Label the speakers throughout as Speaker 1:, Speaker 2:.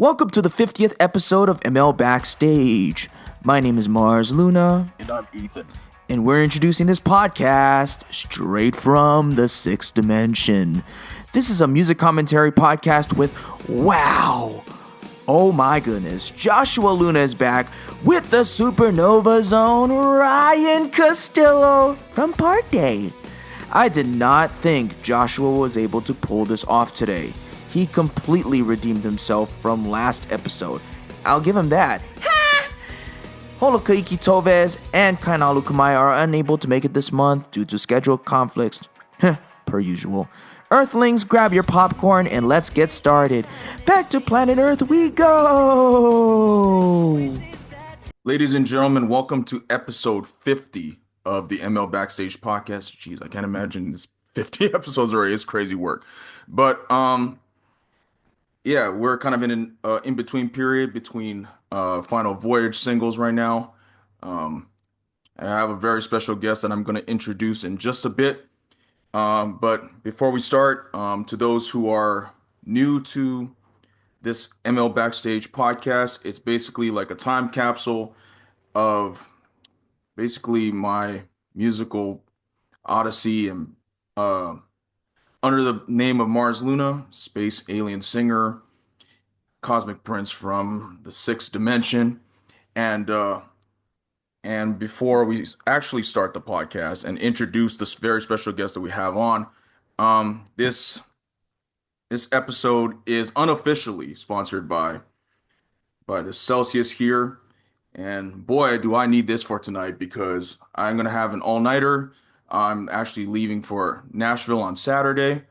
Speaker 1: Welcome to the 50th episode of ML Backstage. My name is Mars Luna,
Speaker 2: And I'm Ethan.
Speaker 1: and we're introducing this podcast straight from the sixth dimension. This is a music commentary podcast with wow. Oh my goodness, Joshua Luna is back with the Supernova Zone, Ryan Castillo from Parkday. I did not think Joshua was able to pull this off today. He completely redeemed himself from last episode. I'll give him that. Holokahiki Toves and Kainalu Kamai are unable to make it this month due to schedule conflicts. Per usual. Earthlings, grab your popcorn and let's get started. Back to planet Earth we go!
Speaker 2: Ladies and gentlemen, welcome to episode 50 of the ML Backstage Podcast. Jeez, I can't imagine this 50 episodes already. It's crazy work. But yeah, we're kind of in an in-between period between Final Voyage singles right now. And I have a very special guest that I'm going to introduce in just a bit. But before we start, to those who are new to this ML Backstage podcast, it's basically like a time capsule of basically my musical odyssey and under the name of Mars Luna, space alien singer, cosmic prince from the sixth dimension, and before we actually start the podcast and introduce this very special guest that we have on, this episode is unofficially sponsored by the Celsius here. And boy, do I need this for tonight because I'm going to have an all-nighter. I'm actually leaving for Nashville on Saturday.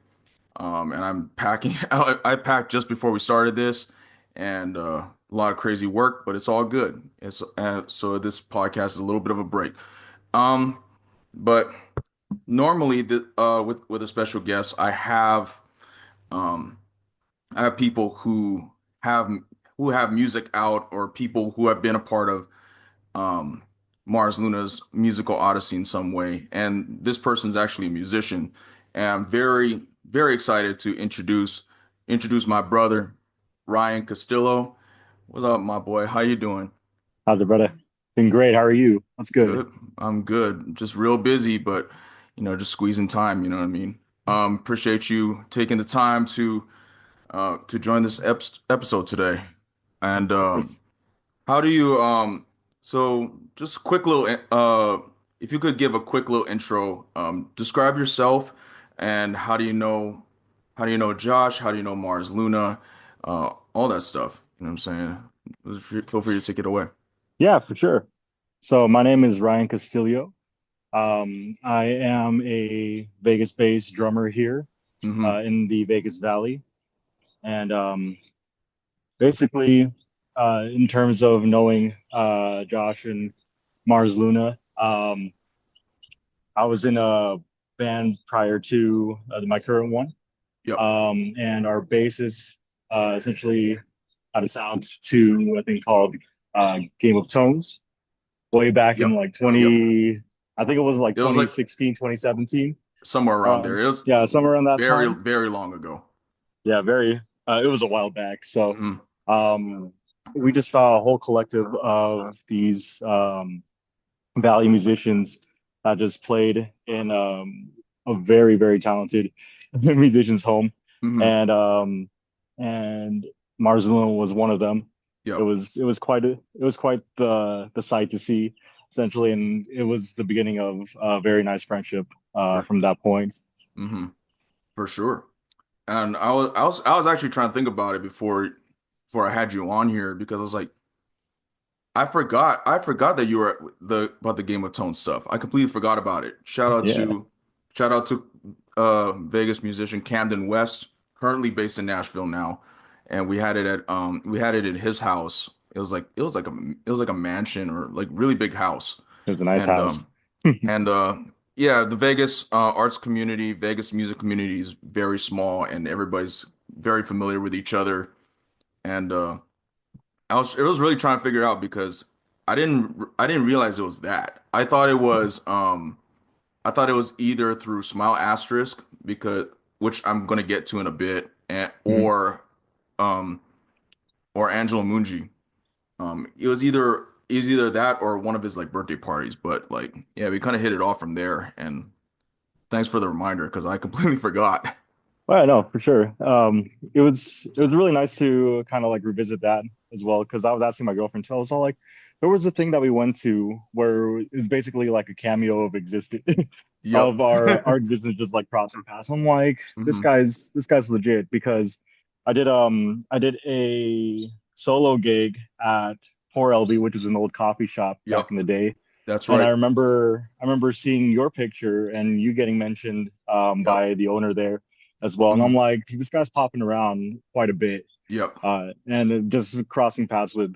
Speaker 2: And I'm packing. I packed just before we started this, and a lot of crazy work, but it's all good. It's so this podcast is a little bit of a break. But normally, with a special guest, I have people who have music out, or people who have been a part of Mars Luna's musical odyssey in some way. And this person's actually a musician. And I'm very, very excited to introduce my brother, Ryan Castillo. What's up, my boy? How you doing?
Speaker 3: How's it, brother? Been great. How are you? What's good?
Speaker 2: Good. I'm good. Just real busy, but just squeezing time, you know what I mean? Appreciate you taking the time to join this episode today. And
Speaker 3: Of course.
Speaker 2: how do you so just quick little if you could give a quick little intro, describe yourself and how do you know Josh, how do you know Mars Luna, all that stuff. You know what I'm saying? Feel free to take it away.
Speaker 3: Yeah, for sure. So my name is Ryan Castillo. I am a Vegas-based drummer here
Speaker 2: Mm-hmm.
Speaker 3: in the Vegas Valley. And basically, in terms of knowing Josh and Mars Luna, I was in a band prior to my current one.
Speaker 2: Yep.
Speaker 3: And our bassist essentially had a sound to a thing called Game of Tones way back in
Speaker 2: Yep.
Speaker 3: like
Speaker 2: Yep.
Speaker 3: 20, I think it was like
Speaker 2: It was like
Speaker 3: 2016, 2017.
Speaker 2: somewhere around there. It was
Speaker 3: Yeah, somewhere around that
Speaker 2: very,
Speaker 3: time.
Speaker 2: very long ago.
Speaker 3: Yeah, it was a while back. So
Speaker 2: Hmm.
Speaker 3: um, we just saw a whole collective of these Valley musicians that just played in a very, very talented musician's home.
Speaker 2: Hmm.
Speaker 3: And Mars Luna was one of them.
Speaker 2: Yep.
Speaker 3: It was quite the sight to see, essentially, and it was the beginning of a very nice friendship from that point.
Speaker 2: Hmm. For sure. And I was actually trying to think about it before I had you on here because I was like, I forgot that you were about the Game of Tone stuff. I completely forgot about it.
Speaker 3: Yeah,
Speaker 2: Shout out to Vegas musician Camden West, currently based in Nashville now. And we had it at his house. It was like a mansion or like really big house.
Speaker 3: it was a nice
Speaker 2: And
Speaker 3: house.
Speaker 2: and yeah, the Vegas arts community, Vegas music community is very small and everybody's very familiar with each other. And it was really trying to figure out because I didn't realize it was that. I thought it was either through Smile Asterisk because which I'm gonna get to in a bit, and
Speaker 3: Mhm.
Speaker 2: or um or Angelo Munji. It was either that or one of his like birthday parties, but like yeah, we kind of hit it off from there. And thanks for the reminder because I completely forgot.
Speaker 3: Well, yeah, no, for sure. It was really nice to kind of like revisit that as well because I was asking my girlfriend too. I was all like, there was a thing that we went to where it's basically like a cameo of existence
Speaker 2: Yep.
Speaker 3: of our existence just like crossing paths. I'm like,
Speaker 2: Hmm.
Speaker 3: this guy's legit because I did a solo gig at Poor LB, which is an old coffee shop
Speaker 2: Yep.
Speaker 3: back in the day.
Speaker 2: That's
Speaker 3: And
Speaker 2: right.
Speaker 3: I remember seeing your picture and you getting mentioned
Speaker 2: Yep.
Speaker 3: by the owner there as well. And I'm
Speaker 2: Hmm.
Speaker 3: like, this guy's popping around quite a bit.
Speaker 2: Yep.
Speaker 3: Just crossing paths with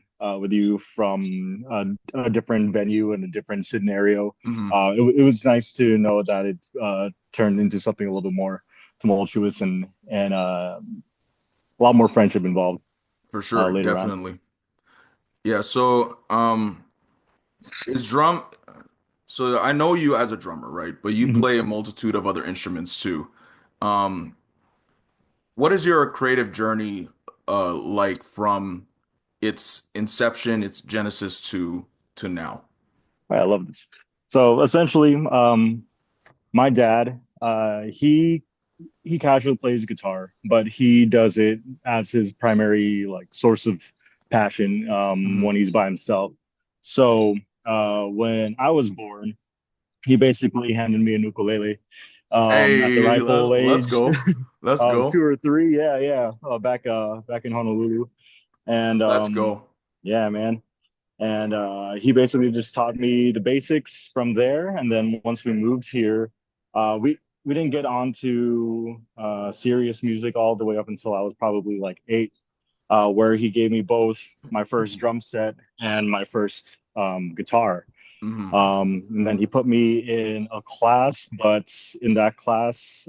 Speaker 3: you from a different venue and a different scenario.
Speaker 2: Hmm.
Speaker 3: It was nice to know that it turned into something a little bit more tumultuous and a lot more friendship involved
Speaker 2: For sure.
Speaker 3: later on.
Speaker 2: Definitely. Yeah. So, is drum. So I know you as a drummer, right? But you
Speaker 3: Mhm.
Speaker 2: play a multitude of other instruments too. Um, what is your creative journey like from its inception, its genesis to now?
Speaker 3: I love this. So essentially, my dad, he casually plays guitar, but he does it as his primary like source of passion
Speaker 2: Hmm.
Speaker 3: when he's by himself. So when I was born, he basically handed me a ukulele at the
Speaker 2: Hey,
Speaker 3: ripe old
Speaker 2: let's
Speaker 3: age
Speaker 2: go. Let's
Speaker 3: of two
Speaker 2: go.
Speaker 3: or three. Yeah, yeah, back in Honolulu, and
Speaker 2: Let's go.
Speaker 3: yeah, man. And he basically just taught me the basics from there. And then once we moved here, we didn't get onto serious music all the way up until I was probably like 8, where he gave me both my first drum set and my first guitar.
Speaker 2: Hmm.
Speaker 3: And then he put me in a class, but in that class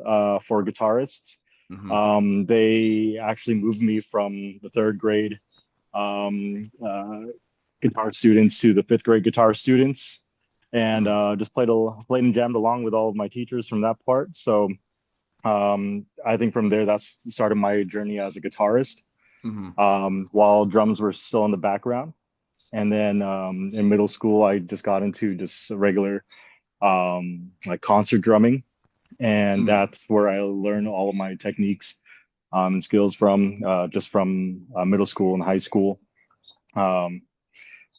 Speaker 3: for guitarists,
Speaker 2: Hmm.
Speaker 3: they actually moved me from the third grade um, uh, guitar students to the fifth grade guitar students, and
Speaker 2: Hmm.
Speaker 3: just played and jammed along with all of my teachers from that part. So I think from there that's started my journey as a guitarist.
Speaker 2: Hmm.
Speaker 3: While drums were still in the background, and then in middle school I just got into just regular like concert drumming, and
Speaker 2: Hmm.
Speaker 3: that's where I learned all of my techniques and skills from just from middle school and high school. Um,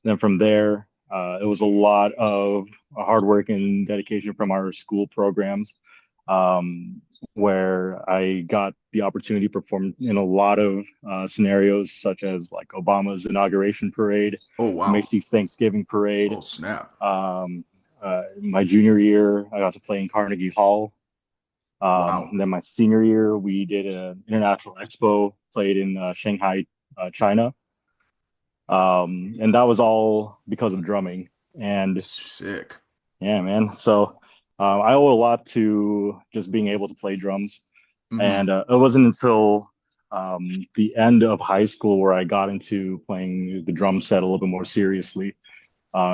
Speaker 3: Then from there, it was a lot of hard work and dedication from our school programs, um, where I got the opportunity to perform in a lot of scenarios, such as like Obama's inauguration parade,
Speaker 2: Oh wow.
Speaker 3: Macy's Thanksgiving parade.
Speaker 2: Oh snap.
Speaker 3: My junior year, I got to play in Carnegie Hall.
Speaker 2: Wow.
Speaker 3: And then my senior year, we did an international expo, played in Shanghai, China. And that was all because of drumming. And
Speaker 2: Sick.
Speaker 3: yeah, man. So I owe a lot to just being able to play drums.
Speaker 2: Hmm.
Speaker 3: And it wasn't until the end of high school where I got into playing the drum set a little bit more seriously,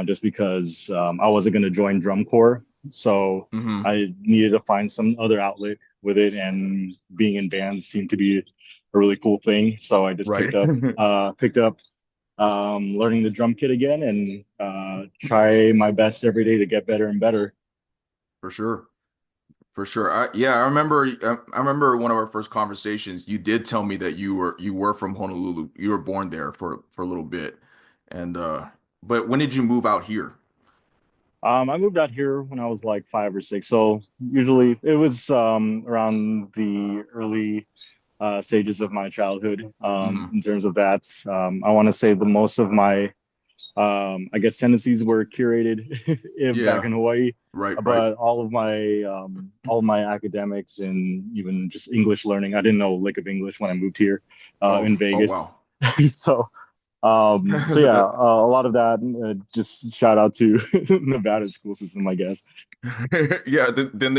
Speaker 3: just because I wasn't going to join drum corps. So
Speaker 2: Hmm.
Speaker 3: I needed to find some other outlet with it, and being in bands seemed to be a really cool thing. So I just
Speaker 2: Right.
Speaker 3: picked up learning the drum kit again, and try my best every day to get better and better.
Speaker 2: For sure. For sure. Yeah, I remember one of our first conversations, you did tell me that you were from Honolulu. You were born there for a little bit. And but when did you move out here?
Speaker 3: I moved out here when I was like 5 or 6, so usually it was around the early stages of my childhood.
Speaker 2: Hmm.
Speaker 3: In terms of that, I want to say the most of my I guess tendencies were curated back
Speaker 2: Yeah,
Speaker 3: in Hawaii,
Speaker 2: right, right.
Speaker 3: but all of my academics and even just English learning, I didn't know a lick of English when I moved here in
Speaker 2: Oh
Speaker 3: Vegas.
Speaker 2: wow.
Speaker 3: So so yeah,
Speaker 2: That
Speaker 3: a lot of that. Just shout out to Nevada school system, I guess.
Speaker 2: yeah, then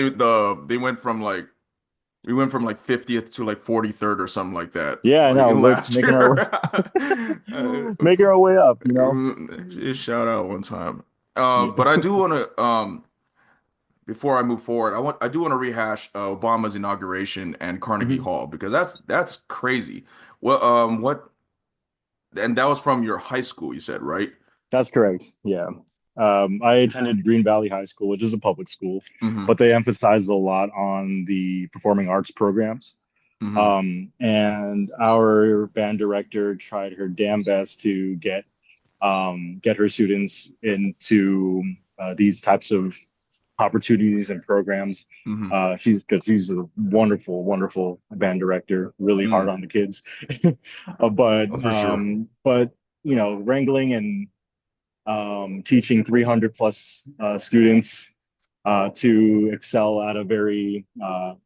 Speaker 2: they went from like we went from like 50th to like 43rd or something like that
Speaker 3: Yeah, I
Speaker 2: like
Speaker 3: know.
Speaker 2: in last
Speaker 3: Making our
Speaker 2: year.
Speaker 3: way, making our way up.
Speaker 2: Just shout out one time.
Speaker 3: Yeah.
Speaker 2: But I do want to before I move forward, I do want to rehash Obama's inauguration and Carnegie
Speaker 3: Mhm.
Speaker 2: Hall because that's crazy. What and that was from your high school, you said, right?
Speaker 3: That's correct. Yeah. I attended Green Valley High School, which is a public school,
Speaker 2: Mm-hmm.
Speaker 3: but they emphasized a lot on the performing arts programs.
Speaker 2: Mm-hmm.
Speaker 3: And our band director tried her damn best to get her students into these types of opportunities and programs.
Speaker 2: Mm-hmm.
Speaker 3: She's a wonderful, wonderful band director, really hard
Speaker 2: Mm.
Speaker 3: on the kids. But
Speaker 2: Oh, for sure.
Speaker 3: wrangling and teaching 300 plus students to excel at a very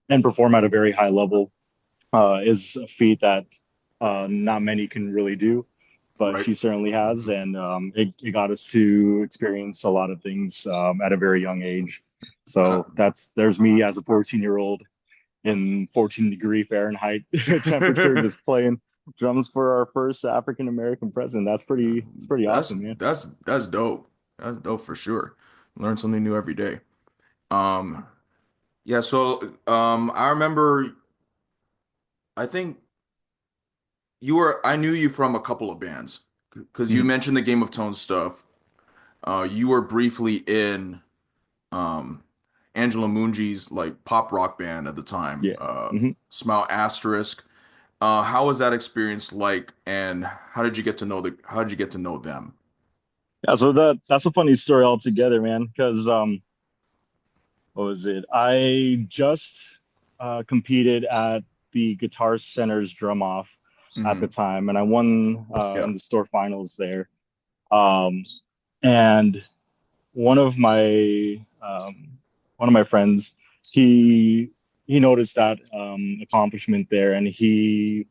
Speaker 3: and perform at a very high level is a feat that not many can really do, but
Speaker 2: Right.
Speaker 3: she certainly has, and it got us to experience a lot of things at a very young age.
Speaker 2: Uh,
Speaker 3: So there's me as a 14-year-old in 14-degree Fahrenheit temperature, just playing drums for our first African American president. It's pretty awesome, man.
Speaker 2: that's dope. That's dope for sure. Learn something new every day. Um, yeah, so I remember I think I knew you from a couple of bands because you
Speaker 3: Mhm.
Speaker 2: mentioned the Game of Tones stuff. You were briefly in um Angelo Munji's like pop rock band at the time,
Speaker 3: Yeah. hmm
Speaker 2: Smile Asterisk. How was that experience like, and how did you get to know them?
Speaker 3: Yeah, so that's a funny story altogether, man, because what was it? I just competed at the Guitar Center's drum off at the
Speaker 2: Hmm.
Speaker 3: time, and I won
Speaker 2: Yeah.
Speaker 3: in the store finals there. Um, and one of my one of my friends, he he noticed that accomplishment there, and he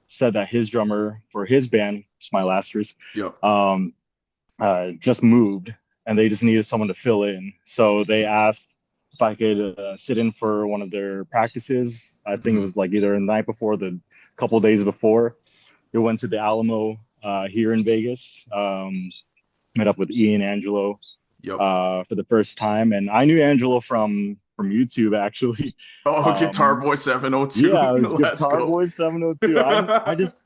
Speaker 3: said that his drummer for his band, Smile Asterisk,
Speaker 2: Yep.
Speaker 3: um, just moved and they just needed someone to fill in. So they asked if I could sit in for one of their practices. I think it
Speaker 2: Hmm.
Speaker 3: was like either the night before, the couple of days before. We went to the Alamo here in Vegas, met up with Ian Angelo
Speaker 2: Yep.
Speaker 3: for the first time, and I knew Angelo from YouTube actually.
Speaker 2: Oh, Guitar
Speaker 3: Um,
Speaker 2: Boy 702.
Speaker 3: yeah, it was
Speaker 2: Let's
Speaker 3: Guitar
Speaker 2: go.
Speaker 3: Boy 702. I just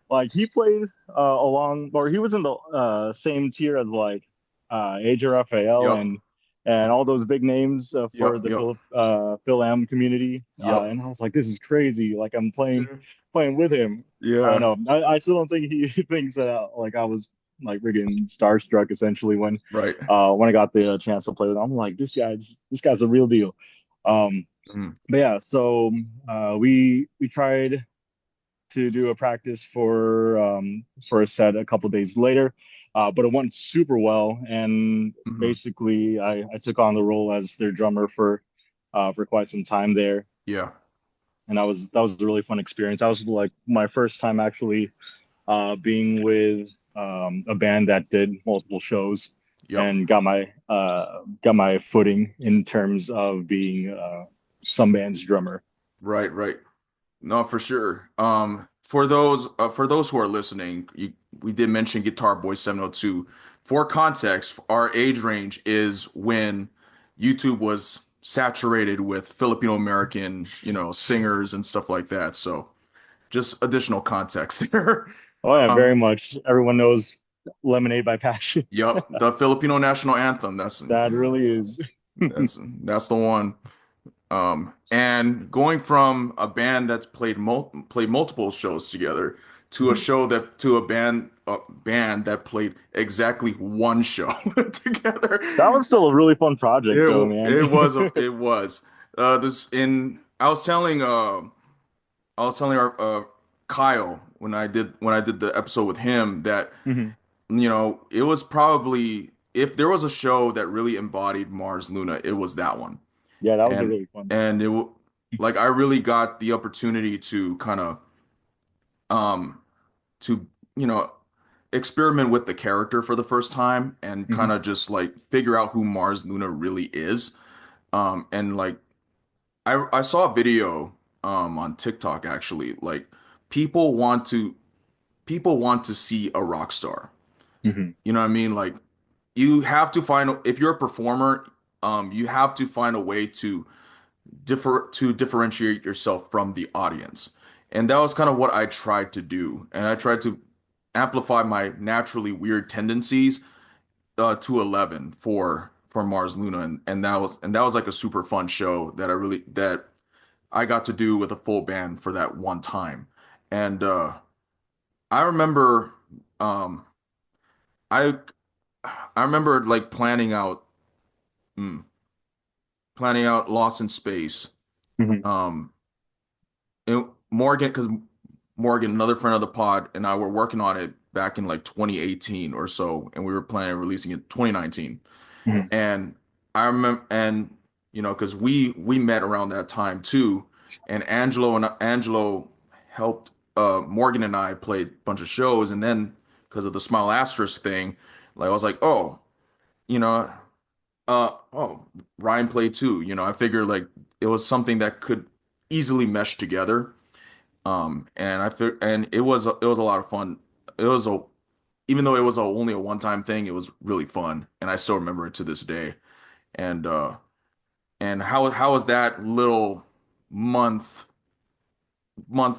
Speaker 3: like he played along or he was in the same tier as like AJ Raphael
Speaker 2: Yep.
Speaker 3: and all those big names for
Speaker 2: Yep.
Speaker 3: the
Speaker 2: Yep.
Speaker 3: Phil M community.
Speaker 2: Yep.
Speaker 3: And I was like, this is crazy. Like I'm playing with him. I don't
Speaker 2: Yeah.
Speaker 3: know. I still don't think he thinks that like I was like friggin' starstruck essentially
Speaker 2: Right.
Speaker 3: when I got the chance to play with him. I'm like, this guy's a real deal. Um,
Speaker 2: Mm.
Speaker 3: but yeah, so we tried to do a practice for a set a couple days later, but it went super well, and
Speaker 2: Hmm.
Speaker 3: basically I took on the role as their drummer for quite some time there,
Speaker 2: Yeah.
Speaker 3: and that was a really fun experience. That was like my first time actually being with a band that did multiple shows
Speaker 2: Yep.
Speaker 3: and got my footing in terms of being some band's drummer.
Speaker 2: Right. Right. No, for sure. For those who are listening, we did mention Guitar Boy 702. For context, our age range is when YouTube was saturated with Filipino American, singers and stuff like that. So just additional context there.
Speaker 3: Oh yeah, very
Speaker 2: Um,
Speaker 3: much. Everyone knows Lemonade by Passion.
Speaker 2: yep, the Filipino national anthem. That's
Speaker 3: That really is.
Speaker 2: that's that's the one. And going from a band that's played multiple shows together to
Speaker 3: Mhm.
Speaker 2: a band that played exactly one show together.
Speaker 3: That was still a really fun project though, man.
Speaker 2: It was this in I was telling our Kyle when I did the episode with him that
Speaker 3: Mhm.
Speaker 2: it was probably if there was a show that really embodied Mars Luna, it was that one.
Speaker 3: Yeah, that was a
Speaker 2: and
Speaker 3: really fun one.
Speaker 2: and like I really got the opportunity to kind of um to you know experiment with the character for the first time and kind
Speaker 3: Mhm.
Speaker 2: of just like figure out who Mars Luna really is. And like I saw a video on TikTok actually, like people want to people want to see a rock star.
Speaker 3: Mhm.
Speaker 2: You know what I mean? Like you have to find if you're a performer, you have to find a way to differentiate yourself from the audience. And that was kind of what I tried to do. And I tried to amplify my naturally weird tendencies to 11 for Mars Luna, and that was like a super fun show that I got to do with a full band for that one time. And I remember um I I remember like mm, planning out Lost in Space.
Speaker 3: Hmm.
Speaker 2: Um Morgan, because Morgan, another friend of the pod, and I were working on it back in like 2018 or so, and we were planning on releasing it 2019.
Speaker 3: Hmm.
Speaker 2: And I remember, and because we met around that time too, and Angelo helped Morgan and I played a bunch of shows, and then because of the Smile Asterisk thing, like I was like, oh, you know, oh, Ryan played too. I figured like it was something that could easily mesh together. And and it was a lot of fun. It was a Even though it was only a one-time thing, it was really fun, and I still remember it to this day. And how was that little month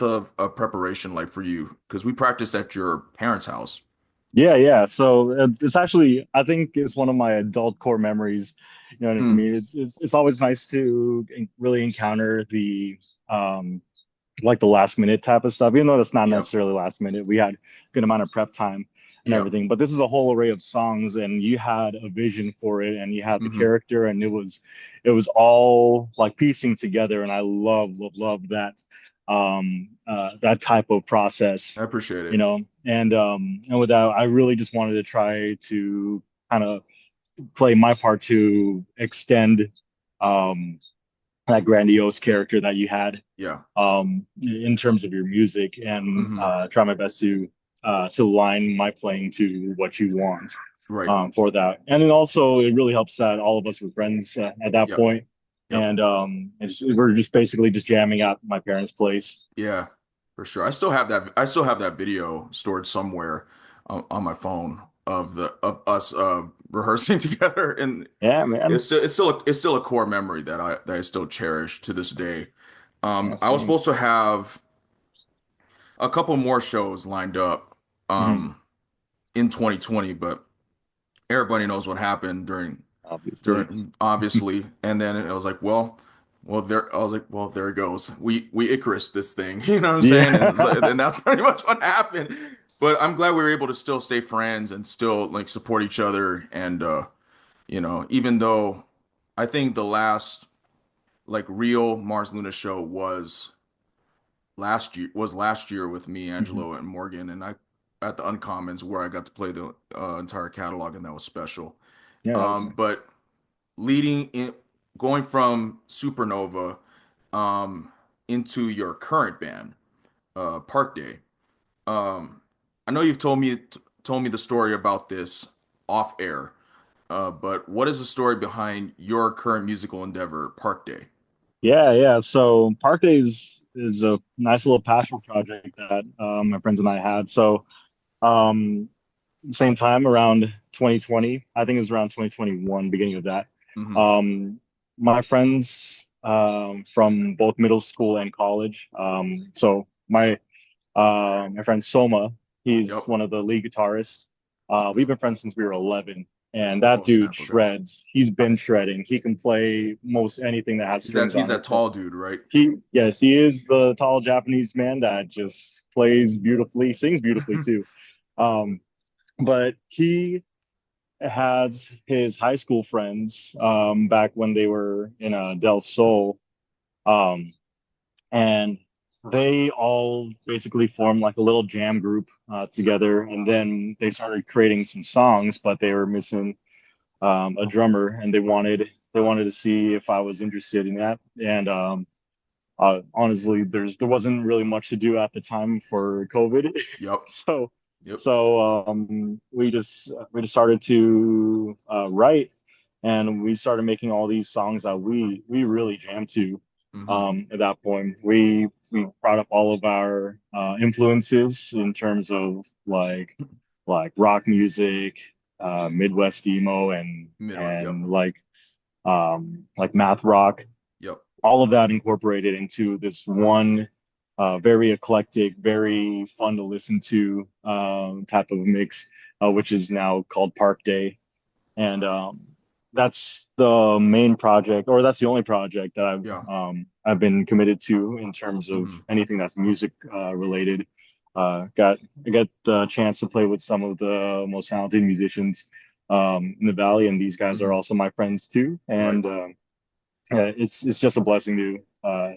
Speaker 2: of preparation like for you? Because we practiced at your parents' house.
Speaker 3: Yeah, yeah. So it's actually, I think it's one of my adult core memories. You know what I
Speaker 2: Mm,
Speaker 3: mean? It's always nice to really encounter the um like the last minute type of stuff, even though that's not
Speaker 2: yep,
Speaker 3: necessarily last minute. We had a good amount of prep time and
Speaker 2: yep,
Speaker 3: everything, but this is a whole array of songs, and you had a vision for it, and you had the
Speaker 2: hmm
Speaker 3: character, and it was all like piecing together, and I love that type of process,
Speaker 2: I appreciate it.
Speaker 3: and with that, I really just wanted to try to kind of play my part to extend um that grandiose character that you had
Speaker 2: Yeah.
Speaker 3: in terms of your music, and
Speaker 2: hmm
Speaker 3: try my best to line my playing to what you want
Speaker 2: Right.
Speaker 3: for that. And then also it really helps that all of us were friends at that
Speaker 2: Yep.
Speaker 3: point,
Speaker 2: Yep.
Speaker 3: and we're just basically just jamming at my parents' place.
Speaker 2: Yeah. For sure. I still have that video stored somewhere on my phone of us rehearsing together, and
Speaker 3: Yeah, man.
Speaker 2: it's still a core memory that I still cherish to this day.
Speaker 3: Yeah,
Speaker 2: I was
Speaker 3: same.
Speaker 2: supposed to have a couple more shows lined up
Speaker 3: Mhm.
Speaker 2: um in 2020, but everybody knows what happened during
Speaker 3: Obviously.
Speaker 2: during obviously, and then I was like, well, there it goes. We Icarus this thing, you know what I'm saying? And,
Speaker 3: Yeah.
Speaker 2: and that's pretty much what happened. But I'm glad we were able to still stay friends and still like support each other, and even though I think the last like real Mars Luna show was last year with me,
Speaker 3: Mhm.
Speaker 2: Angelo, and Morgan, and I at the Uncommons where I got to play the entire catalog, and that was special.
Speaker 3: Yeah, that was nice.
Speaker 2: But leading in going from Supernova um into your current band, Parkday. Um I know you've told me the story about this off air, but what is the story behind your current musical endeavor, Parkday?
Speaker 3: Yeah, yeah. So Parkday is a nice little passion project that my friends and I had. So um, same time around 2020, I think it was around 2021, beginning of that.
Speaker 2: Hmm.
Speaker 3: My friends from both middle school and college. So my friend Soma, he's
Speaker 2: Yep.
Speaker 3: one of the lead guitarists. We've been friends since we were 11, and that
Speaker 2: Oh,
Speaker 3: dude
Speaker 2: snap. Okay.
Speaker 3: shreds. He's been shredding. He can play most anything that has
Speaker 2: He's that
Speaker 3: strings
Speaker 2: he's
Speaker 3: on
Speaker 2: that
Speaker 3: it. So
Speaker 2: tall dude, right?
Speaker 3: yes, he is the tall Japanese man that just plays beautifully, sings beautifully too. Um, but he has his high school friends back when they were in Del Sol, um, and they all basically formed like a little jam group together. And then they started creating some songs, but they were missing a drummer, and they wanted to see if I was interested in that. And honestly, there wasn't really much to do at the time for COVID,
Speaker 2: Yep.
Speaker 3: so
Speaker 2: Yep.
Speaker 3: we just started to write, and we started making all these songs that we really jammed to.
Speaker 2: Hmm.
Speaker 3: At that point, we brought up all of our influences in terms of like rock music, Midwest emo, and
Speaker 2: Yep.
Speaker 3: like math rock,
Speaker 2: Yep.
Speaker 3: all of that incorporated into this one. very eclectic, very fun to listen to type of mix, which is now called Parkday. And that's the main project, or that's the only project that
Speaker 2: Yeah.
Speaker 3: I've been committed to in terms of
Speaker 2: Hmm.
Speaker 3: anything that's music related. I got the chance to play with some of the most talented musicians in the valley, and these guys are
Speaker 2: Hmm.
Speaker 3: also my friends too.
Speaker 2: Right.
Speaker 3: And it's just a blessing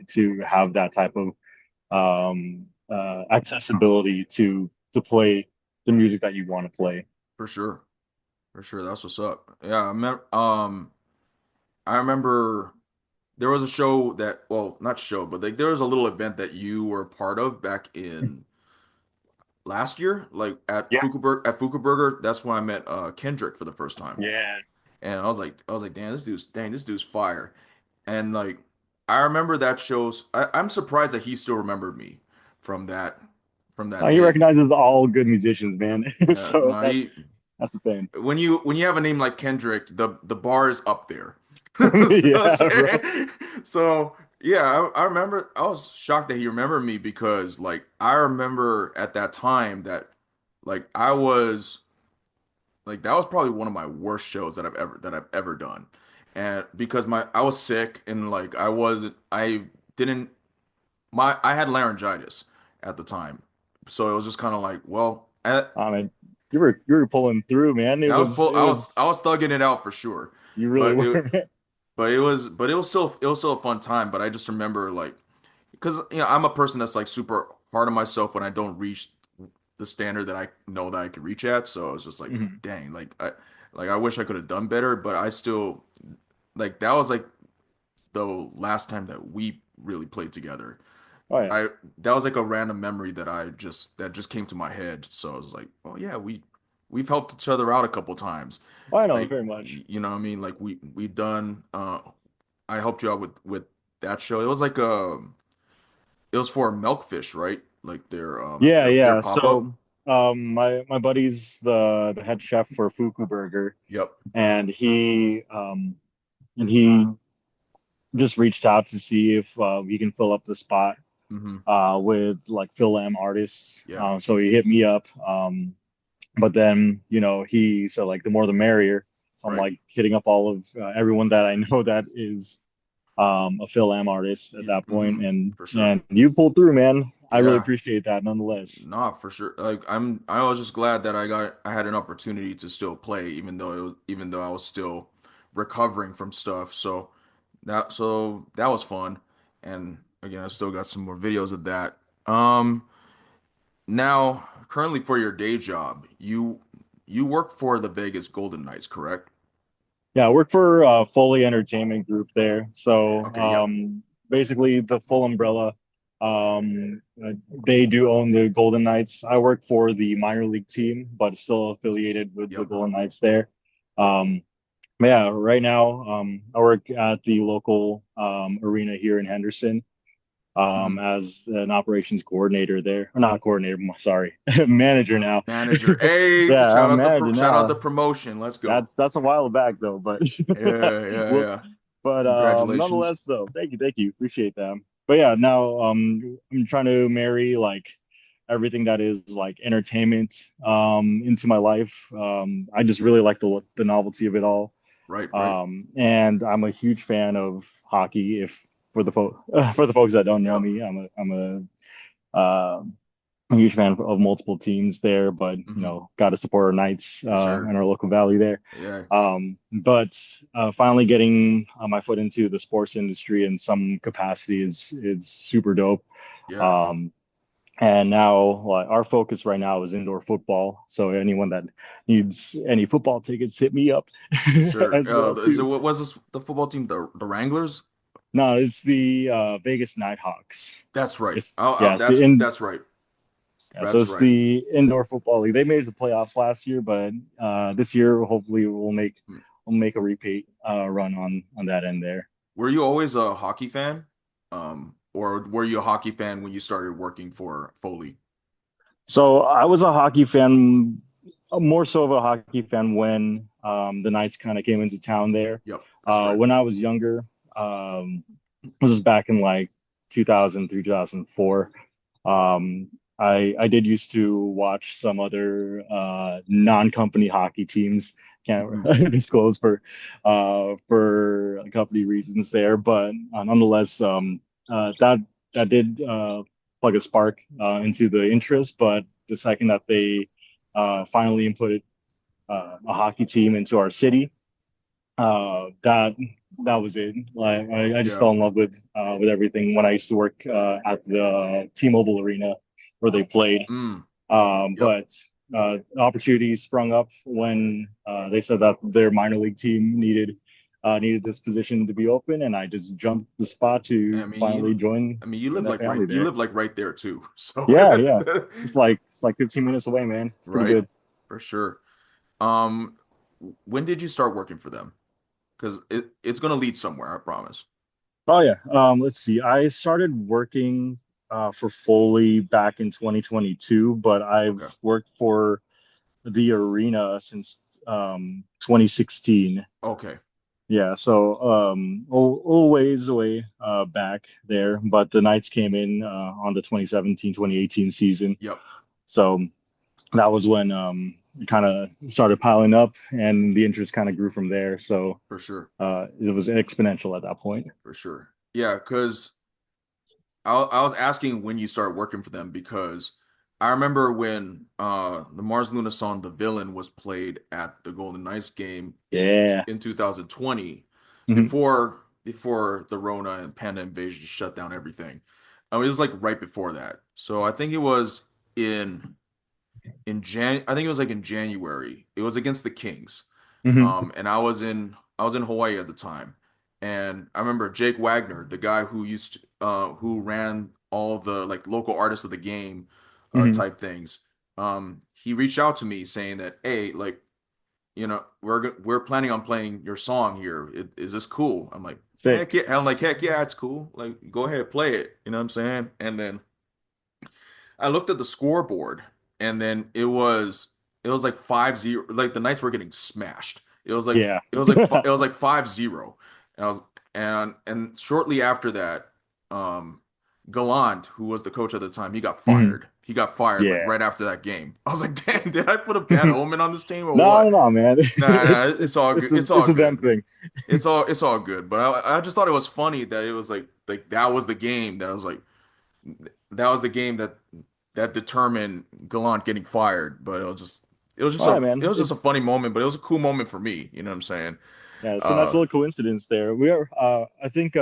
Speaker 3: to have that type of accessibility to play the music that you want to play.
Speaker 2: For sure. For sure. That's what's up. Yeah. I remember there was a show that, well, not show, but like there was a little event that you were a part of back in last year, like
Speaker 3: Yeah.
Speaker 2: At Fukuburger. That's when I met Kendrick for the first time.
Speaker 3: Yeah.
Speaker 2: And I was like, dang, this dude's fire. And like, I remember that shows. I'm surprised that he still remembered me from that from that
Speaker 3: He
Speaker 2: day.
Speaker 3: recognizes all good musicians, man.
Speaker 2: Yeah,
Speaker 3: So
Speaker 2: no, he
Speaker 3: that's the thing.
Speaker 2: when you have a name like Kendrick, the bar is up there. You know
Speaker 3: Yeah,
Speaker 2: what I'm
Speaker 3: bro.
Speaker 2: saying? So yeah, I remember. I was shocked that he remembered me because like I remember at that time that like I was like that was probably one of my worst shows that I've ever done. And because my I was sick and like I didn't my I had laryngitis at the time. So it was just kind of like, well,
Speaker 3: I mean, you were pulling through, man.
Speaker 2: I was pull
Speaker 3: It was
Speaker 2: I was thugging it out for sure.
Speaker 3: you really
Speaker 2: But it
Speaker 3: were. Man.
Speaker 2: but it was still a fun time, but I just remember like because you know, I'm a person that's like super hard on myself when I don't reach the standard that I know that I could reach at. So it's just like,
Speaker 3: Mhm.
Speaker 2: dang, like I wish I could have done better, but I still like that was like the last time that we really played together.
Speaker 3: Oh yeah,
Speaker 2: I that was like a random memory that just came to my head. So I was like, oh yeah, we've helped each other out a couple times.
Speaker 3: I know
Speaker 2: Like
Speaker 3: very much.
Speaker 2: you know what I mean? Like we've done I helped you out with that show. It was like it was for Milkfish, right? Like
Speaker 3: Yeah,
Speaker 2: their
Speaker 3: yeah.
Speaker 2: pop-up.
Speaker 3: So my buddy's the head chef for Fuku Burger,
Speaker 2: Yep.
Speaker 3: and he just reached out to see if we can fill up the spot
Speaker 2: Hmm.
Speaker 3: with like Phil M artists.
Speaker 2: Yeah.
Speaker 3: So he hit me up. But then, he said like the more the merrier. So I'm
Speaker 2: Right.
Speaker 3: like hitting up all of everyone that I know that is a Phil M artist at that point,
Speaker 2: Hmm.
Speaker 3: and
Speaker 2: For sure.
Speaker 3: and you pulled through, man. I really
Speaker 2: Yeah.
Speaker 3: appreciate that nonetheless.
Speaker 2: Nah, for sure. Like I was just glad that I had an opportunity to still play even though I was still recovering from stuff. So that was fun. And again, I still got some more videos of that. Now currently for your day job, you work for the Vegas Golden Knights, correct?
Speaker 3: Yeah, I work for Foley Entertainment Group there. So
Speaker 2: Okay, yep.
Speaker 3: basically, the full umbrella. They do own the Golden Knights. I work for the minor league team, but still affiliated with the
Speaker 2: Yep.
Speaker 3: Golden Knights there. Um, but yeah, right now I work at the local arena here in Henderson
Speaker 2: Hmm.
Speaker 3: as an operations coordinator there. Or not coordinator, sorry, manager now.
Speaker 2: Manager. Hey,
Speaker 3: Yeah, I'm manager
Speaker 2: shout out the
Speaker 3: now.
Speaker 2: promotion. Let's go.
Speaker 3: That's a while back though, but
Speaker 2: Yeah, yeah,
Speaker 3: well,
Speaker 2: yeah.
Speaker 3: but
Speaker 2: Congratulations.
Speaker 3: nonetheless though, thank you, appreciate that. But yeah, now I'm trying to marry like everything that is like entertainment into my life. I just really like the novelty of it all.
Speaker 2: Right, right.
Speaker 3: And I'm a huge fan of hockey. If for the folks that don't know
Speaker 2: Yep.
Speaker 3: me, I'm a huge fan of multiple teams there, but
Speaker 2: Hmm.
Speaker 3: got to support our Knights
Speaker 2: Yes, sir.
Speaker 3: in our local valley there.
Speaker 2: Yeah.
Speaker 3: But finally getting my foot into the sports industry in some capacity is super dope.
Speaker 2: Yeah.
Speaker 3: Um, and now our focus right now is indoor football. So anyone that needs any football tickets, hit me up
Speaker 2: Yes, sir.
Speaker 3: as well
Speaker 2: Is it
Speaker 3: too.
Speaker 2: what was this the football team, the Wranglers?
Speaker 3: No, it's the Vegas Nighthawks.
Speaker 2: That's right.
Speaker 3: It's yeah, it's the in
Speaker 2: That's right.
Speaker 3: yeah, so
Speaker 2: That's
Speaker 3: it's
Speaker 2: right.
Speaker 3: the indoor football league. They made the playoffs last year, but this year hopefully we'll make a repeat run on that end there.
Speaker 2: Were you always a hockey fan? Or were you a hockey fan when you started working for Foley?
Speaker 3: So I was a hockey fan, more so of a hockey fan when the Knights kind of came into town there.
Speaker 2: Yep, that's right.
Speaker 3: When I was younger, this is back in like 2003, 2004. Um, I did used to watch some other non-company hockey teams. Can't
Speaker 2: Mhm.
Speaker 3: disclose for company reasons there, but nonetheless, that did plug a spark into the interest. But the second that they finally inputted a hockey team into our city, that was it. Like I just
Speaker 2: Yeah.
Speaker 3: fell in love with everything when I used to work at the T-Mobile Arena where they played.
Speaker 2: Mm. Yep.
Speaker 3: But opportunities sprung up when they said that their minor league team needed this position to be open, and I just jumped the spot
Speaker 2: I
Speaker 3: to
Speaker 2: mean,
Speaker 3: finally
Speaker 2: you
Speaker 3: join
Speaker 2: live
Speaker 3: that
Speaker 2: like
Speaker 3: family
Speaker 2: you
Speaker 3: there.
Speaker 2: live like right there too. So
Speaker 3: Yeah, yeah. It's like 15 minutes away, man. It's pretty
Speaker 2: right,
Speaker 3: good.
Speaker 2: for sure. Um, when did you start working for them? Because it's gonna lead somewhere, I promise.
Speaker 3: Oh yeah. Let's see. I started working for Foley back in 2022, but I've
Speaker 2: Okay.
Speaker 3: worked for the arena since 2016.
Speaker 2: Okay.
Speaker 3: Yeah, so ways away back there, but the Knights came in on the 2017-2018 season.
Speaker 2: Yep.
Speaker 3: So that was when it kind of started piling up and the interest kind of grew from there. So
Speaker 2: For sure.
Speaker 3: it was exponential at that point.
Speaker 2: For sure. Yeah, because I was asking when you started working for them because I remember when the Mars Luna song "The Villain" was played at the Golden Knights game
Speaker 3: Yeah.
Speaker 2: in 2020
Speaker 3: Hmm.
Speaker 2: before the Rona and Panda invasion shut down everything. I mean, it was like right before that. So I think it was I think it was like in January. It was against the Kings.
Speaker 3: Hmm.
Speaker 2: And I was in Hawaii at the time. And I remember Jake Wagner, the guy who ran all the like local artists of the game
Speaker 3: Hmm.
Speaker 2: type things. He reached out to me saying that, "Hey, like, we're planning on playing your song here. Is this cool?" I'm like,
Speaker 3: Sick.
Speaker 2: "Heck yeah." I'm like, "Heck yeah, it's cool. Like, go ahead, play it." You know what I'm saying? And then I looked at the scoreboard, and then it was like 5-0. Like the Knights were getting smashed.
Speaker 3: Yeah.
Speaker 2: It was like 5-0. And I was and shortly after that, um Gallant, who was the coach at the time, he got
Speaker 3: Hmm.
Speaker 2: fired. He got fired like
Speaker 3: Yeah.
Speaker 2: right after that game. I was like, "Damn, did I put a bad omen on this team or
Speaker 3: No, no,
Speaker 2: what?"
Speaker 3: no, man.
Speaker 2: Nah, it's all good. It's all
Speaker 3: It's a them
Speaker 2: good.
Speaker 3: thing.
Speaker 2: It's all good. But I just thought it was funny that it was like that was the game that I was like that was the game that determined Gallant getting fired. But
Speaker 3: All right, man.
Speaker 2: it was just a funny moment, but it was a cool moment for me. You know what I'm saying?
Speaker 3: Yeah, it's a nice
Speaker 2: Uh,
Speaker 3: little coincidence there. I think,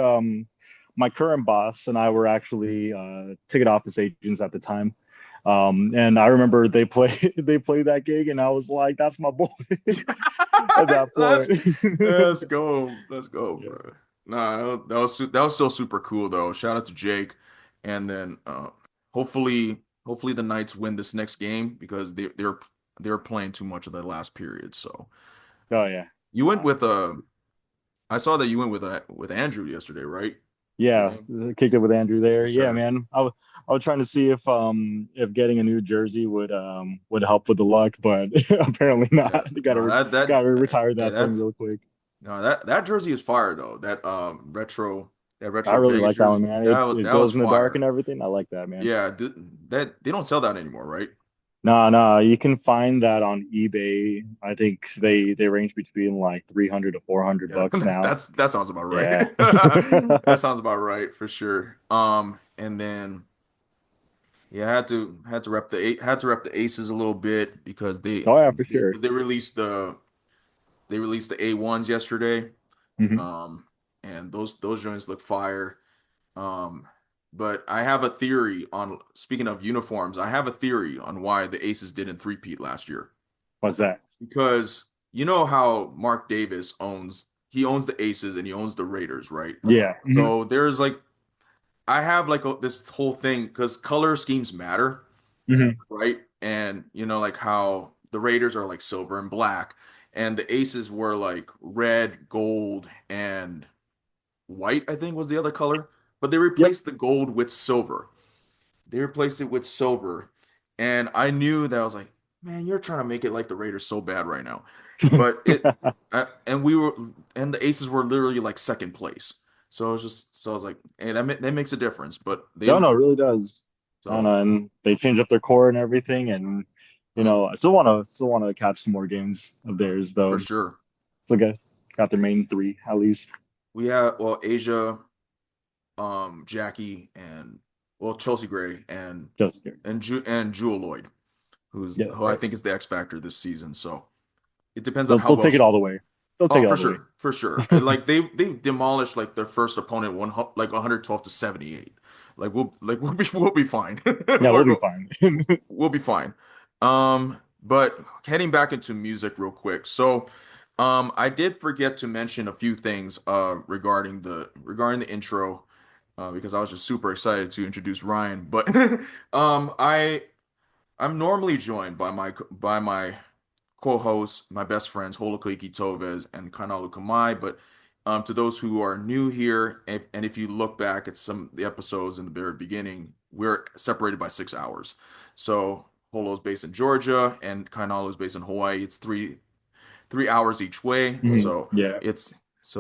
Speaker 3: my current boss and I were actually ticket office agents at the time. And I remember they played that gig, and I was like, "That's my boy." At that
Speaker 2: let's
Speaker 3: point.
Speaker 2: let's go, let's go,
Speaker 3: Yeah.
Speaker 2: bro. Nah, that was still super cool though. Shout out to Jake, and then hopefully the Knights win this next game because they're playing too much of the last period. So
Speaker 3: Oh yeah.
Speaker 2: you went
Speaker 3: Uh,
Speaker 2: with I saw that you went with Andrew yesterday, right? The
Speaker 3: yeah,
Speaker 2: game.
Speaker 3: kicked it with Andrew there.
Speaker 2: Yes,
Speaker 3: Yeah,
Speaker 2: sir.
Speaker 3: man. I was trying to see if getting a new jersey would help with the luck, but apparently
Speaker 2: Yeah.
Speaker 3: not. You
Speaker 2: No,
Speaker 3: gotta retire
Speaker 2: yeah,
Speaker 3: that thing real quick.
Speaker 2: that jersey is fire though. That
Speaker 3: I
Speaker 2: retro
Speaker 3: really
Speaker 2: Vegas
Speaker 3: like that one,
Speaker 2: jersey.
Speaker 3: man. It
Speaker 2: That was
Speaker 3: glows in the dark
Speaker 2: fire.
Speaker 3: and everything. I like that, man.
Speaker 2: Yeah, that they don't sell that anymore, right?
Speaker 3: No, no, you can find that on eBay. I think they range between like 300 to 400
Speaker 2: Yeah,
Speaker 3: bucks now.
Speaker 2: that sounds about right.
Speaker 3: Yeah.
Speaker 2: That sounds about right for sure. And then yeah, I had to had to rep the Aces a little bit because
Speaker 3: Oh yeah, for sure.
Speaker 2: they released the A1s yesterday.
Speaker 3: Hmm.
Speaker 2: Um, and those joints look fire. Um, but I have a theory on speaking of uniforms, I have a theory on why the Aces didn't three-peat last year.
Speaker 3: What's that?
Speaker 2: Because you know how Mark Davis he owns the Aces and he owns the Raiders, right?
Speaker 3: Yeah. Hmm.
Speaker 2: So there's like I have like this whole thing because color schemes matter,
Speaker 3: Hmm.
Speaker 2: right? And you know like how the Raiders are like silver and black, and the Aces were like red, gold, and white, I think was the other color, but they
Speaker 3: Yep.
Speaker 2: replaced the gold with silver. They replaced it with silver. And I knew that I was like, man, you're trying to make it like the Raiders so bad right now. But and we were, and the Aces were literally like second place. So I was like, hey, that makes a difference. But
Speaker 3: No, no, it really does. I don't
Speaker 2: So
Speaker 3: know, and they changed up their core and everything, and
Speaker 2: mm,
Speaker 3: I still wanna catch some more games of theirs
Speaker 2: for
Speaker 3: though.
Speaker 2: sure.
Speaker 3: So got their main three at least.
Speaker 2: We have well Asia, Jackie, and well Chelsea Gray
Speaker 3: Just
Speaker 2: and Jewel Lloyd,
Speaker 3: yeah,
Speaker 2: who I think is the X factor this season. So it depends on how
Speaker 3: they'll
Speaker 2: well.
Speaker 3: take it all the way. They'll take
Speaker 2: Oh,
Speaker 3: it all the way.
Speaker 2: for sure. Like they demolished like their first opponent 112 to 78. We'll be fine.
Speaker 3: Yeah, we'll be fine.
Speaker 2: We'll be fine. But heading back into music real quick. So, I did forget to mention a few things regarding the intro because I was just super excited to introduce Ryan. But I'm normally joined by my co-hosts, my best friends, Holokahiki Toves and Kainalu Kamai. But to those who are new here, and if you look back at some of the episodes in the very beginning, we're separated by 6 hours. So Holo's based in Georgia and Kainalu is based in Hawaii. It's 3 hours each way.
Speaker 3: Mhm.
Speaker 2: So
Speaker 3: Yeah,
Speaker 2: it's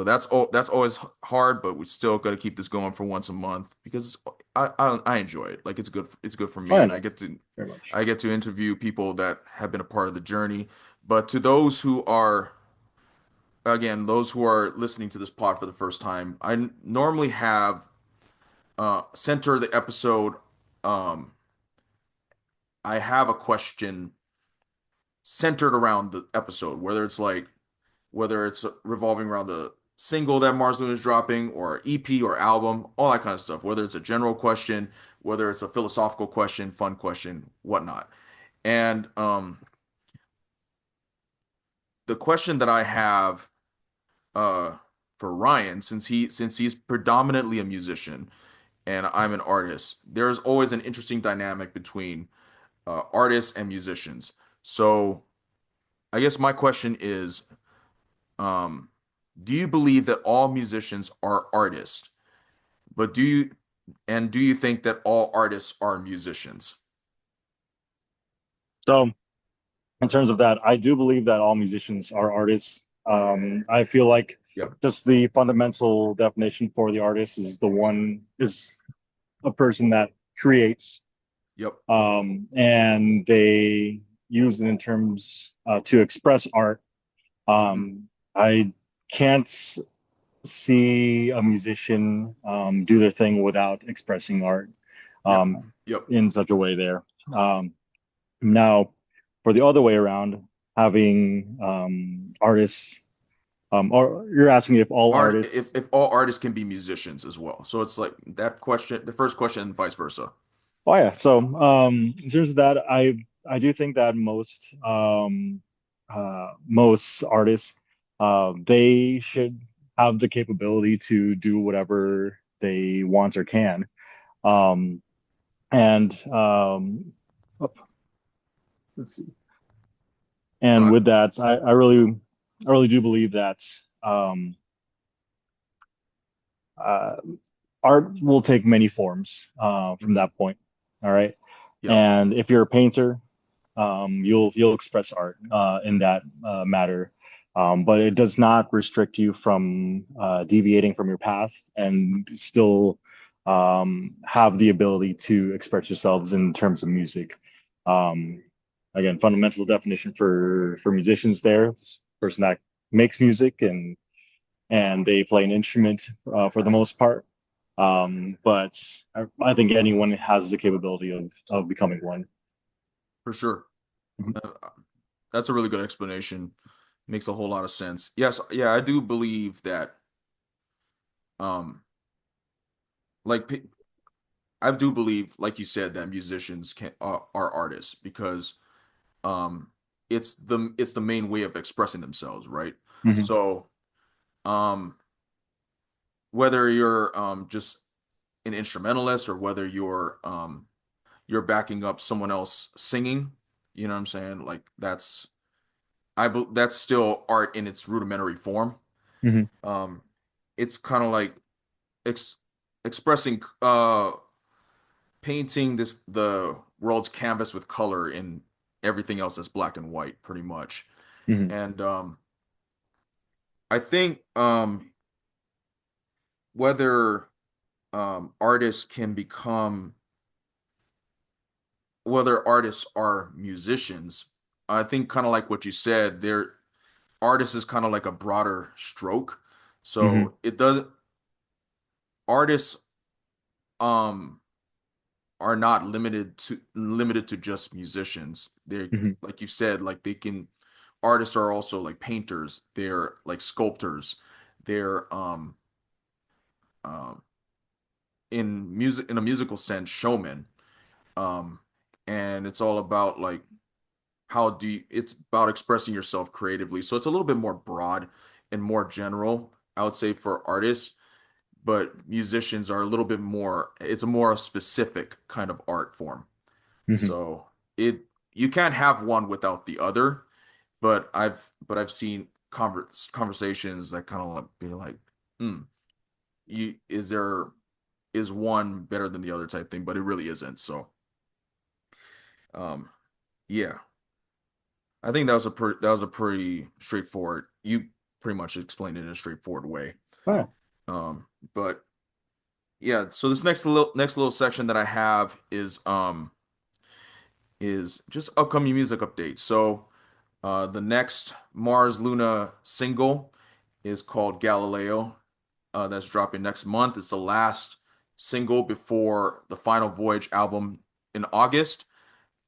Speaker 2: that's always hard, but we still got to keep this going for once a month because I enjoy it. Like it's good for
Speaker 3: oh
Speaker 2: me,
Speaker 3: yeah,
Speaker 2: and
Speaker 3: nice, very much.
Speaker 2: I get to interview people that have been a part of the journey. But to those who are again those who are listening to this pod for the first time, normally have center the episode. Um, I have a question centered around the episode, whether it's revolving around the single that Mars Luna is dropping, or EP or album, all that kind of stuff. Whether it's a general question, whether it's a philosophical question, fun question, whatnot. And the question that I have uh, for Ryan, since he's predominantly a musician and I'm an artist, there's always an interesting dynamic between artists and musicians. So I guess my question is, um, do you believe that all musicians are artists? But do you think that all artists are musicians?
Speaker 3: So in terms of that, I do believe that all musicians are artists. I feel like
Speaker 2: Yep.
Speaker 3: just the fundamental definition for the artist is a person that creates,
Speaker 2: Yep.
Speaker 3: and they use it in terms to express art. I can't see a musician do their thing without expressing art
Speaker 2: Yep.
Speaker 3: um,
Speaker 2: Yep.
Speaker 3: in such a way there. Um, Now, for the other way around, having artists, or you're asking if all
Speaker 2: Art
Speaker 3: artists.
Speaker 2: if all artists can be musicians as well. So it's like that question, the first question, and vice versa.
Speaker 3: Oh yeah, so in terms of that, I do think that most artists they should have the capability to do whatever they want or can. Um, and oh, let's see. And
Speaker 2: Right.
Speaker 3: with that, I really do believe that um, uh, art will take many forms from
Speaker 2: Mhm.
Speaker 3: that point. All right.
Speaker 2: Yep.
Speaker 3: And if you're a painter, you'll express art in that matter. But it does not restrict you from deviating from your path and still have the ability to express yourselves in terms of music. Um, Again, fundamental definition for musicians there, person that makes music and they play an instrument for the most part. But I think anyone has the capability of becoming one.
Speaker 2: For sure. Uh, that's a really good explanation. Makes a whole lot of sense. Yes, yeah, I do believe that um like I do believe, like you said, that musicians are artists because um it's the main way of expressing themselves, right?
Speaker 3: Mhm.
Speaker 2: So um whether you're just an instrumentalist or whether you're backing up someone else singing, you know what I'm saying? Like that's still art in its rudimentary form.
Speaker 3: Mhm.
Speaker 2: Um it's kind of like ex expressing painting the world's canvas with color in everything else that's black and white pretty much.
Speaker 3: Mhm.
Speaker 2: And I think whether artists can become whether artists are musicians. I think kind of like what you said, they're artists is kind of like a broader stroke.
Speaker 3: Hmm.
Speaker 2: So it does artists um are not limited to just musicians. They
Speaker 3: Hmm.
Speaker 2: like you said, like they can artists are also like painters, they're like sculptors, they're um in music in a musical sense showmen. Um and it's all about like how do you, it's about expressing yourself creatively. So it's a little bit more broad and more general, I would say, for artists, but musicians are a little bit more, it's a more specific kind of art form.
Speaker 3: Hmm.
Speaker 2: So it you can't have one without the other, but I've seen conversations that kind of like be like, hmm, you is one better than the other type thing, but it really isn't. So um yeah, I think that was a pretty straightforward. You pretty much explained it in a straightforward way.
Speaker 3: Right.
Speaker 2: Um, but yeah, so this next little section that I have is just upcoming music updates. So the next Mars Luna single is called Galileo. That's dropping next month. It's the last single before the Final Voyage album in August,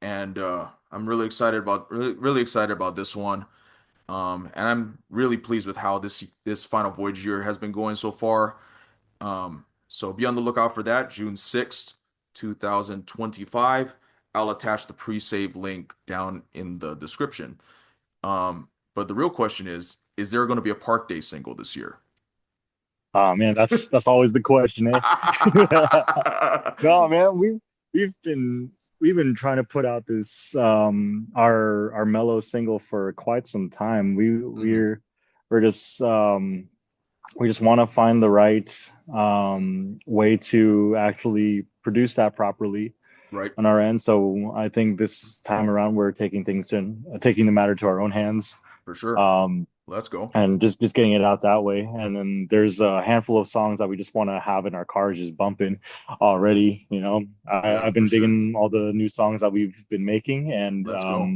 Speaker 2: and I'm really excited about this one. And I'm really pleased with how this Final Voyage year has been going so far. So be on the lookout for that, June 6th, 2025. I'll attach the pre-save link down in the description. But the real question is there going to be a Parkday single this year?
Speaker 3: Oh man, that's always the question, eh? No, man, we've been we've been trying to put out this our mellow single for quite some time.
Speaker 2: Hmm.
Speaker 3: We're just we just want to find the right way to actually produce that properly
Speaker 2: Right,
Speaker 3: on our end. So I think this time around we're taking the matter to our own hands.
Speaker 2: for sure.
Speaker 3: Um,
Speaker 2: Let's go.
Speaker 3: and just getting it out that way. And then there's a handful of songs that we just want to have in our cars just bumping already.
Speaker 2: Yeah,
Speaker 3: I've
Speaker 2: for
Speaker 3: been
Speaker 2: sure.
Speaker 3: digging all the new songs that we've been making, and
Speaker 2: Let's go.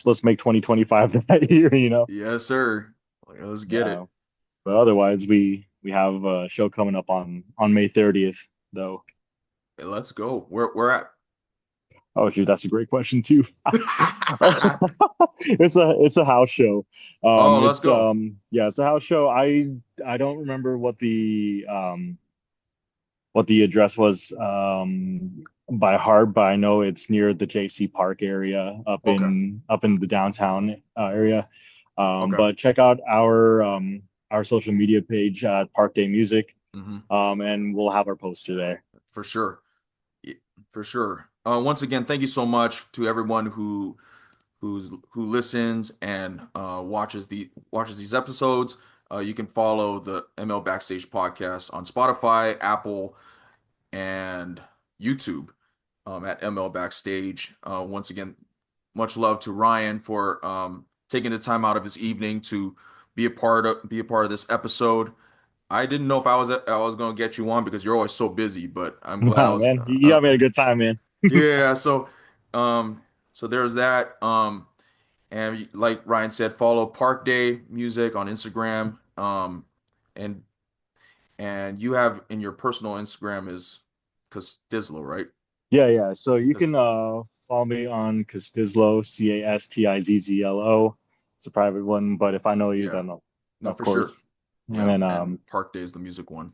Speaker 3: let's make 2025 that year.
Speaker 2: Yes, sir. Let's get
Speaker 3: Yeah.
Speaker 2: it.
Speaker 3: But otherwise, we have a show coming up on May 30th, though.
Speaker 2: Let's go. We're at.
Speaker 3: Oh shoot, that's a great question too. It's a house show.
Speaker 2: Oh, let's go.
Speaker 3: Yeah, it's a house show. I don't remember what the address was by heart, but I know it's near the JC Park area
Speaker 2: Okay.
Speaker 3: up in the downtown area.
Speaker 2: Okay.
Speaker 3: But check out our social media page at Parkday Music,
Speaker 2: Hmm.
Speaker 3: and we'll have our poster there.
Speaker 2: For sure. Y- For sure. Once again, thank you so much to everyone who listens and watches these episodes. You can follow the ML Backstage podcast on Spotify, Apple, and YouTube at ML Backstage. Once again, much love to Ryan for taking the time out of his evening to be a part of this episode. I didn't know if I was gonna get you on because you're always so busy, but I'm glad I
Speaker 3: Nah,
Speaker 2: was.
Speaker 3: man, you got me a good time, man.
Speaker 2: Yeah, um, so there's that. And like Ryan said, follow Parkday Music on Instagram. And and you have in your personal Instagram is Castillo, right?
Speaker 3: Yeah. So you
Speaker 2: Because
Speaker 3: can follow me on Castizlo, Castizzlo. It's a private one, but if I know you,
Speaker 2: yeah,
Speaker 3: then
Speaker 2: no,
Speaker 3: of
Speaker 2: for sure.
Speaker 3: course. And
Speaker 2: Yeah,
Speaker 3: then
Speaker 2: and Parkday is the music one.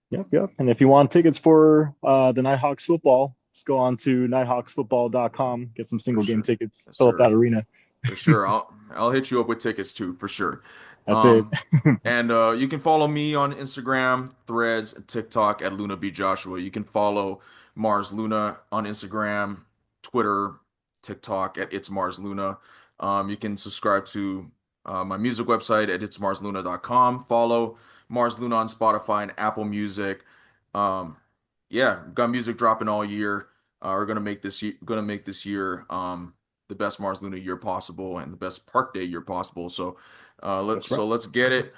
Speaker 3: yep. And if you want tickets for the Nighthawks football, just go on to nighthawksfootball.com, get some
Speaker 2: For
Speaker 3: single game
Speaker 2: sure.
Speaker 3: tickets,
Speaker 2: Yes,
Speaker 3: fill up that
Speaker 2: sir.
Speaker 3: arena.
Speaker 2: For sure. I'll hit you up with tickets too, for sure.
Speaker 3: That's it.
Speaker 2: Um, and you can follow me on Instagram, Threads, and TikTok at Luna B Joshua. You can follow Mars Luna on Instagram, Twitter, TikTok at It's Mars Luna. You can subscribe to my music website at itsmarsluna.com. Follow Mars Luna on Spotify and Apple Music. Um, yeah, got music dropping all year. We're gonna make this year the best Mars Luna year possible and the best Park Day year possible. So
Speaker 3: That's right.
Speaker 2: let's get it.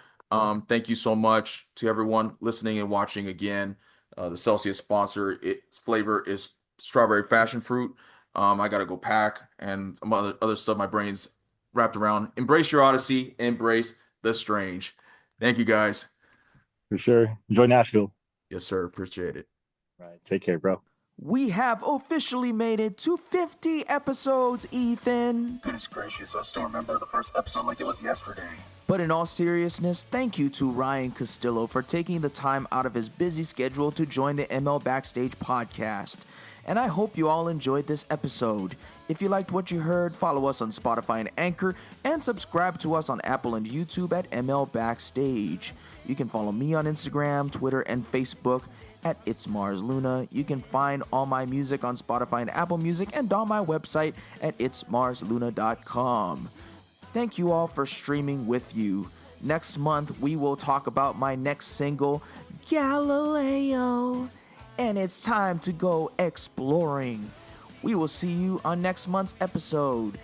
Speaker 2: Thank you so much to everyone listening and watching again. The Celsius sponsor, its flavor is strawberry fashion fruit. I gotta go pack and some other stuff my brain's wrapped around. Embrace your odyssey, embrace the strange. Thank you guys.
Speaker 3: For sure. Enjoy Nashville.
Speaker 2: Yes, sir. Appreciate it.
Speaker 3: All right. Take care, bro.
Speaker 1: We have officially made it to 50 episodes, Ethan.
Speaker 4: Goodness gracious, I still remember the first episode like it was yesterday.
Speaker 1: But in all seriousness, thank you to Ryan Castillo for taking the time out of his busy schedule to join the ML Backstage Podcast. And I hope you all enjoyed this episode. If you liked what you heard, follow us on Spotify and Anchor, and subscribe to us on Apple and YouTube at ML Backstage. You can follow me on Instagram, Twitter, and Facebook at It's Mars Luna. You can find all my music on Spotify and Apple Music and on my website at itsmarsluna.com. Thank you all for streaming with you. Next month, we will talk about my next single, Galileo. And it's time to go exploring. We will see you on next month's episode.